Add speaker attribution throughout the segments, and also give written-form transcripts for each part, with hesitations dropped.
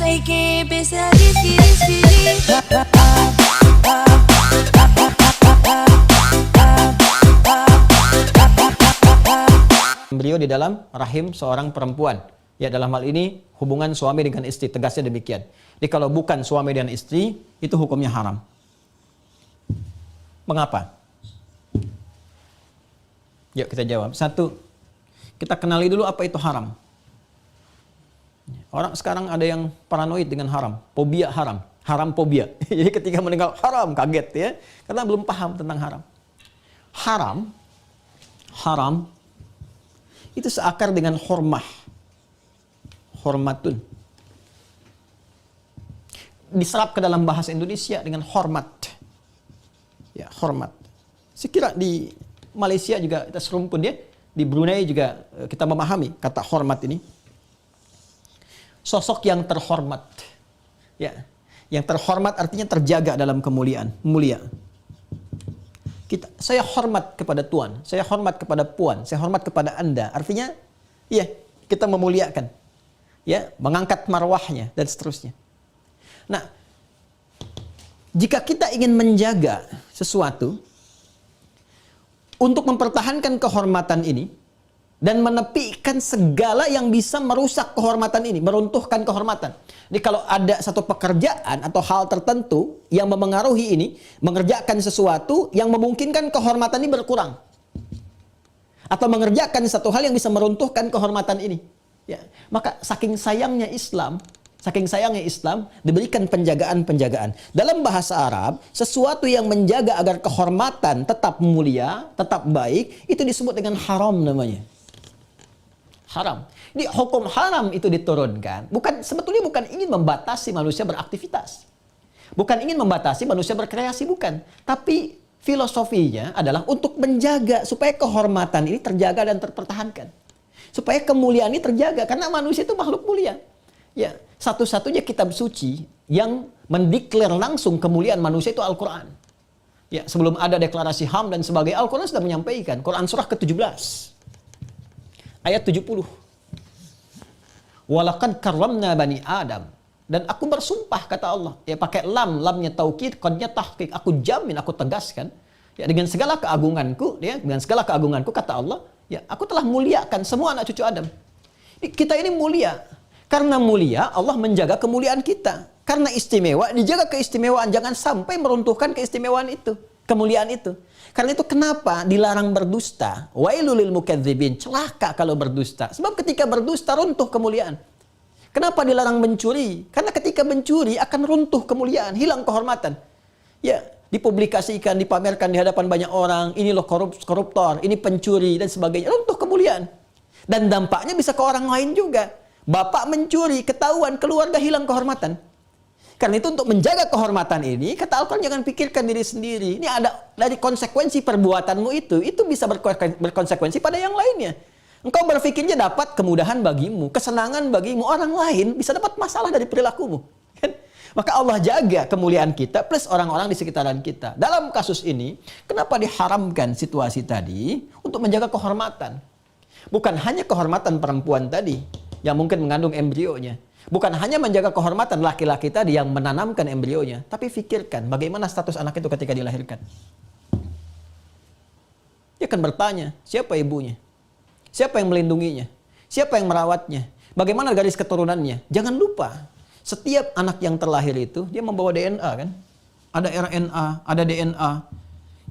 Speaker 1: Hay que empezar a escribir.
Speaker 2: Embrio di dalam rahim seorang perempuan. Ya, dalam hal ini hubungan suami dengan istri, tegasnya demikian. Jadi kalau bukan suami dan istri, itu hukumnya haram. Mengapa? Yuk kita jawab. Satu, kita kenali dulu apa itu haram. Orang sekarang ada yang paranoid dengan haram, fobia haram, haram fobia. Jadi ketika mendengar haram kaget ya, karena belum paham tentang haram. Haram itu seakar dengan hormah, hormatun. Diserap ke dalam bahasa Indonesia dengan hormat. Ya, hormat. Sekira di Malaysia juga kita serumpun ya, di Brunei juga kita memahami kata hormat ini. Sosok yang terhormat. Ya, yang terhormat artinya terjaga dalam kemuliaan, mulia. Saya hormat kepada Tuan, saya hormat kepada Puan, saya hormat kepada Anda. Artinya, ya, kita memuliakan. Ya, mengangkat marwahnya dan seterusnya. Nah, jika kita ingin menjaga sesuatu untuk mempertahankan kehormatan ini dan menepikan segala yang bisa merusak kehormatan ini, meruntuhkan kehormatan. Jadi kalau ada satu pekerjaan atau hal tertentu yang memengaruhi ini, mengerjakan sesuatu yang memungkinkan kehormatan ini berkurang. Atau mengerjakan satu hal yang bisa meruntuhkan kehormatan ini. Ya, maka saking sayangnya Islam diberikan penjagaan-penjagaan. Dalam bahasa Arab, sesuatu yang menjaga agar kehormatan tetap mulia, tetap baik, itu disebut dengan haram namanya. Haram. Jadi hukum haram itu diturunkan sebetulnya bukan ingin membatasi manusia beraktivitas. Bukan ingin membatasi manusia berkreasi, bukan. Tapi filosofinya adalah untuk menjaga supaya kehormatan ini terjaga dan terpertahankan. Supaya kemuliaan ini terjaga karena manusia itu makhluk mulia. Ya, satu-satunya kitab suci yang mendeklar langsung kemuliaan manusia itu Al-Qur'an. Ya, sebelum ada deklarasi HAM dan sebagainya, Al-Qur'an sudah menyampaikan. Quran surah ke-17. Ayat 70. Walaqad karramna bani Adam. Dan aku bersumpah, kata Allah. Ya, pakai lamnya taukid, qadnya tahqiq. Aku jamin, aku tegaskan. Ya, dengan segala keagunganku, kata Allah, ya, aku telah muliakan semua anak cucu Adam. Kita ini mulia. Karena mulia, Allah menjaga kemuliaan kita. Karena istimewa, dijaga keistimewaan. Jangan sampai meruntuhkan keistimewaan itu, kemuliaan itu. Karena itu kenapa dilarang berdusta? Wailul lil mukadzibin, celaka kalau berdusta. Sebab ketika berdusta runtuh kemuliaan. Kenapa dilarang mencuri? Karena ketika mencuri akan runtuh kemuliaan, hilang kehormatan. Ya, dipublikasikan, dipamerkan di hadapan banyak orang, ini loh koruptor, ini pencuri dan sebagainya, runtuh kemuliaan. Dan dampaknya bisa ke orang lain juga. Bapak mencuri, ketahuan, keluarga hilang kehormatan. Karena itu untuk menjaga kehormatan ini, kata Al-Quran, jangan pikirkan diri sendiri. Ini ada dari konsekuensi perbuatanmu itu bisa berkonsekuensi pada yang lainnya. Engkau berpikirnya dapat kemudahan bagimu, kesenangan bagimu, orang lain bisa dapat masalah dari perilakumu. Kan? Maka Allah jaga kemuliaan kita plus orang-orang di sekitaran kita. Dalam kasus ini, kenapa diharamkan situasi tadi? Untuk menjaga kehormatan. Bukan hanya kehormatan perempuan tadi, yang mungkin mengandung embrionya. Bukan hanya menjaga kehormatan laki-laki tadi yang menanamkan embrionya, tapi pikirkan bagaimana status anak itu ketika dilahirkan. Dia akan bertanya, siapa ibunya? Siapa yang melindunginya? Siapa yang merawatnya? Bagaimana garis keturunannya? Jangan lupa, setiap anak yang terlahir itu, dia membawa DNA kan? Ada RNA, ada DNA.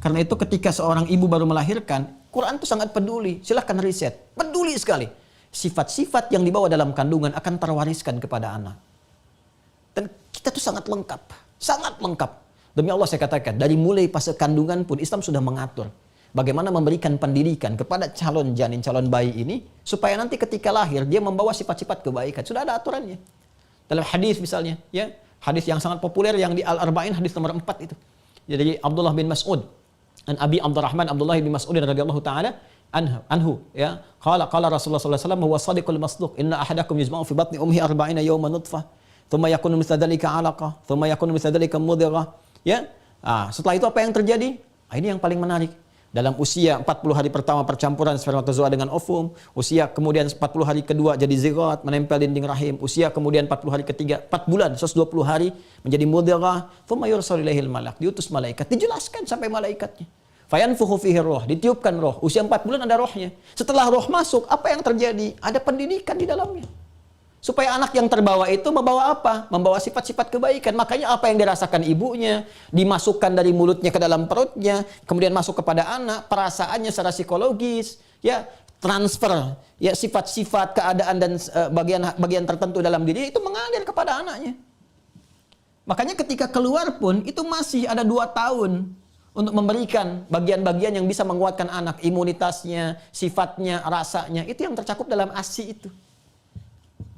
Speaker 2: Karena itu ketika seorang ibu baru melahirkan, Quran itu sangat peduli. Silahkan riset. Peduli sekali. Sifat-sifat yang dibawa dalam kandungan akan terwariskan kepada anak. Dan kita tuh sangat lengkap. Sangat lengkap. Demi Allah saya katakan, dari mulai fase kandungan pun Islam sudah mengatur. Bagaimana memberikan pendidikan kepada calon janin, calon bayi ini. Supaya nanti ketika lahir, dia membawa sifat-sifat kebaikan. Sudah ada aturannya. Dalam hadis misalnya. Ya, hadis yang sangat populer yang di Al-Arba'in, hadis nomor 4 itu. Jadi Abdullah bin Mas'ud. An Abi Abdurrahman Abdullah bin Mas'ud radhiyallahu ta'ala anhu ya qala Rasulullah sallallahu alaihi wasallam huwa shadiqul masduq inna ahadakum yujma'u fi batni ummihi 40 yawman nutfah thumma yakunu mithla dzalika 'alaqah thumma yakunu mithla dzalika mudghah ya setelah itu apa yang terjadi ini yang paling menarik Dalam usia 40 hari pertama percampuran spermatozoa dengan ovum, usia kemudian 40 hari kedua jadi zigot, menempel dinding rahim, usia kemudian 40 hari ketiga, 4 bulan, 120 hari menjadi mudghah, thumma yursalu ilaihil malak, diutus malaikat, dijelaskan sampai malaikatnya. Fayanfukhu fihi roh, ditiupkan roh, usia 4 bulan ada rohnya. Setelah roh masuk, apa yang terjadi? Ada pendidikan di dalamnya. Supaya anak yang terbawa itu membawa apa? Membawa sifat-sifat kebaikan. Makanya apa yang dirasakan ibunya, dimasukkan dari mulutnya ke dalam perutnya, kemudian masuk kepada anak, perasaannya secara psikologis, ya transfer, ya sifat-sifat keadaan dan bagian tertentu dalam diri itu mengalir kepada anaknya. Makanya ketika keluar pun itu masih ada 2 tahun untuk memberikan bagian-bagian yang bisa menguatkan anak, imunitasnya, sifatnya, rasanya, itu yang tercakup dalam ASI itu.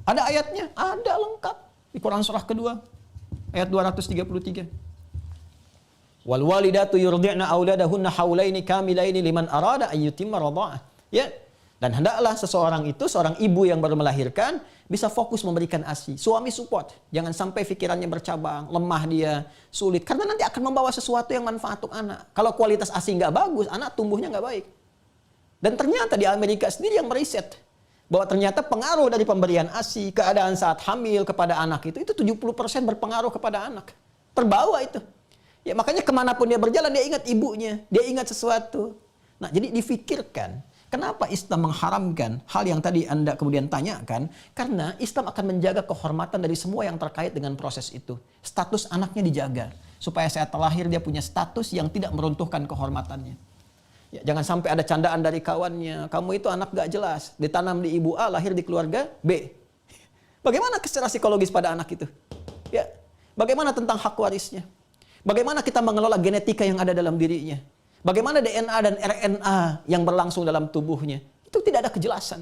Speaker 2: Ada ayatnya, ada lengkap di Quran surah kedua, ayat 233. Wal walidatu yurdi'na auladahunna haulaini kamilaini liman arada an yutimma radha'ah. Ya. Dan hendaklah seseorang itu, seorang ibu yang baru melahirkan, bisa fokus memberikan ASI. Suami support, jangan sampai pikirannya bercabang, lemah dia, sulit. Karena nanti akan membawa sesuatu yang manfaat untuk anak. Kalau kualitas ASI nggak bagus, anak tumbuhnya nggak baik. Dan ternyata di Amerika sendiri yang meriset bahwa ternyata pengaruh dari pemberian ASI, keadaan saat hamil kepada anak itu 70% berpengaruh kepada anak. Terbawa itu. Ya makanya kemanapun dia berjalan, dia ingat ibunya, dia ingat sesuatu. Nah jadi difikirkan, kenapa Islam mengharamkan hal yang tadi Anda kemudian tanyakan? Karena Islam akan menjaga kehormatan dari semua yang terkait dengan proses itu. Status anaknya dijaga. Supaya saat terlahir dia punya status yang tidak meruntuhkan kehormatannya. Ya, jangan sampai ada candaan dari kawannya, kamu itu anak gak jelas, ditanam di ibu A, lahir di keluarga B. Bagaimana secara psikologis pada anak itu? Ya, bagaimana tentang hak warisnya? Bagaimana kita mengelola genetika yang ada dalam dirinya? Bagaimana DNA dan RNA yang berlangsung dalam tubuhnya? Itu tidak ada kejelasan.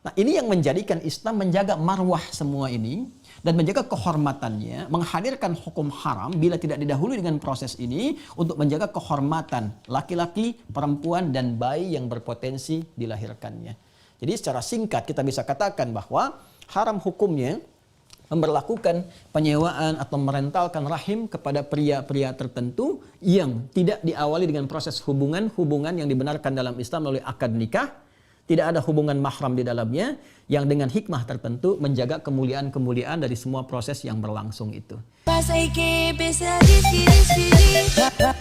Speaker 2: Nah, ini yang menjadikan Islam menjaga marwah semua ini dan menjaga kehormatannya, menghadirkan hukum haram bila tidak didahului dengan proses ini untuk menjaga kehormatan laki-laki, perempuan, dan bayi yang berpotensi dilahirkannya. Jadi secara singkat kita bisa katakan bahwa haram hukumnya memberlakukan penyewaan atau merentalkan rahim kepada pria-pria tertentu yang tidak diawali dengan proses hubungan yang dibenarkan dalam Islam melalui akad nikah. Tidak ada hubungan mahram di dalamnya yang dengan hikmah tertentu menjaga kemuliaan-kemuliaan dari semua proses yang berlangsung itu.
Speaker 1: Pas hay que empezar a escribir.